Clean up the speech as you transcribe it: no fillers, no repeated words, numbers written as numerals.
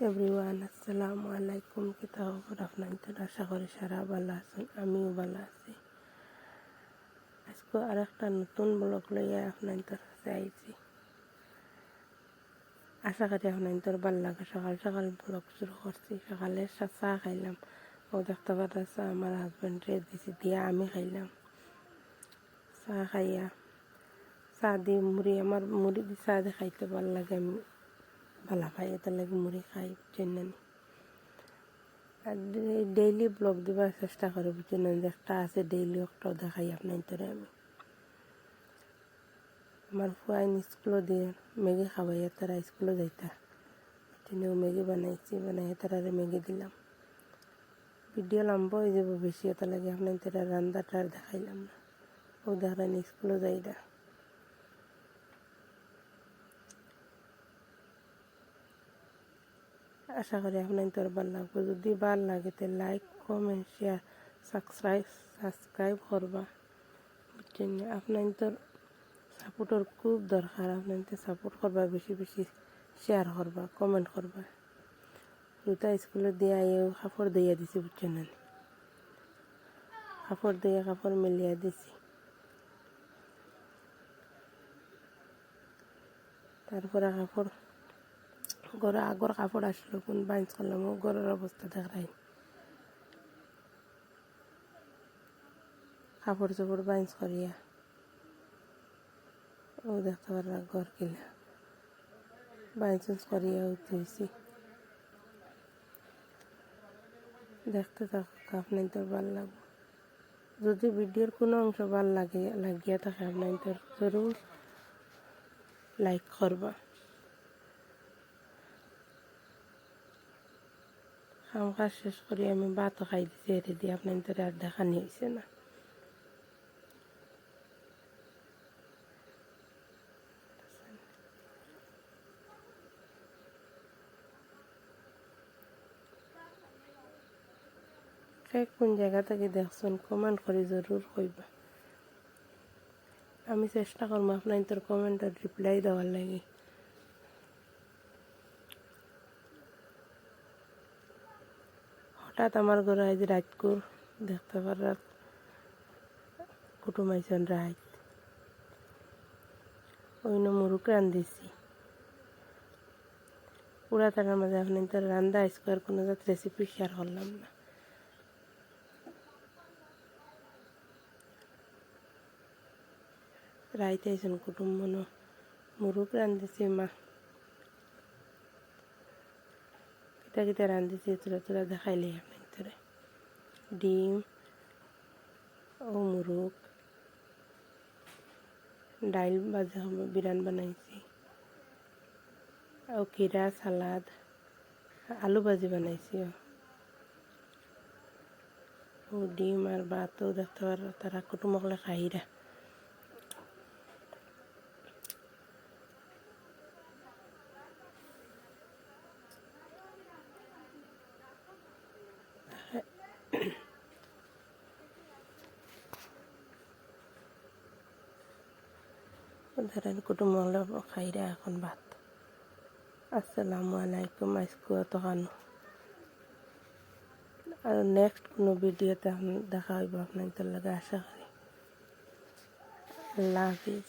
Everyone আসসালামু আলাইকুম। কিতা খবর আপনাদের? আশা করি সারা ভালো আছেন, আমিও ভালো আছি। আজকে আর একটা নতুন ব্লগ লইয়া আপনাদের চাইছি। আশা করি আপনাদের ভালো লাগে। সকাল সকাল ব্লগ শুরু করছি। সকালে চা খাইলাম, ও দেখতে পাচ্ছি আমার হাজব্যান্ডে দিছি, দিয়া আমি খাইলাম। চা খাইয়া চা দিয়ে মুড়ি, আমার মুড়ি দিয়ে চা দিয়ে খাইতে ভালো লাগে, আমি ভালো খাই, এত লাগে মুড়ি খাই জন্য। আর ডেইলি ব্লগ দেওয়ার চেষ্টা করি, বুঝছেন, একটা আছে ডেইলি একটাও দেখাই আপনাদের আমি। আমার ফুয়াইন স্কুলও দিয়ে ম্যাগি খাওয়াইয়া তারা স্কুলে যাইতা, বুঝছেন, ম্যাগি বানাইছি, বানাইয়া তারা ম্যাগি দিলাম। ভিডিও লম্বা হয়ে যাব বেশি, এত লাগে আপনাদের রান্নাটা আর দেখাইলাম না। ও দেখেন স্কুলে যাইরা। আশা করি আপনাদের ভালো লাগবে। যদি ভালো লাগে তো লাইক, কমেন্ট, শেয়ার, সাবস্ক্রাইব করবা, বুঝছেন। আপনাদের সাপোর্টের খুব দরকার, আপনাদের সাপোর্ট করবা, বেশি বেশি শেয়ার করবা, কমেন্ট করবা। রুতা স্কুলে দিয়ে আইও কাপড় দিয়ে দিছি, বুঝছেন, কাপড় দিয়ে কাপড় মিলিয়ে দিছি। তারপরে কাপড় ঘরে আগর কাপড় আসলো, কোন বাইন্স করলাম, ও ঘরের অবস্থা দেখাই। কাপড় চোপড় বাইন্স করিয়া ও দেখতে পারা ঘর কিনা বাইন্স করিয়া উঠেছি। দেখতে থাকুক, আপনাদের ভালো লাগবে। যদি ভিডিওর কোনো অংশ ভালো লাগিয়া থাকে আপনাদের জরুর লাইক করবা। কাম কাজ শেষ করি আমি ভাতও খাই দিছি, এটি দিয়ে আপনাদের আর দেখানি হয়েছে না। কোন জায়গা থেকে দেখছেন কমেন্ট করে জরুর কইবা। আমি চেষ্টা করবো আপনাদের কমেন্টের রিপ্লাই দেওয়ার লাগে। হঠাৎ আমার ঘরে আজ রাতকুর দেখতে পারার কুটুম আইসন রাত, অন্য মুরুখ রান্ধিছি। পুরা তার মাঝে আপনাদের রান্দা স্কোয়ার কোনো জাত রেসিপি শেয়ার করলাম না। রাইতে আইসন কুটুম মনো মুরুখ রান্ধিছি, মা কিতা কিতা রান্ধিছি তোরা দেখাইলে আপনাদের। ডিম ও মুরুখ, ডাইল ভাজা বিরান বানাইছি, ও খিরা সালাদ, আলু ভাজি বানাইছি, ও ডিম আর ভাতও দেখতে পারো তারা কুটুমকলে খাইরা। ধরেন কুটুমকলে খাইরা এখন ভাত। আসসালামু আলাইকুম। আজকে তখন আর নেক্সট কোনো ভিডিওতে দেখা হইব আপনাদের লাগে, আশা করি। আল্লাহ হাফিজ।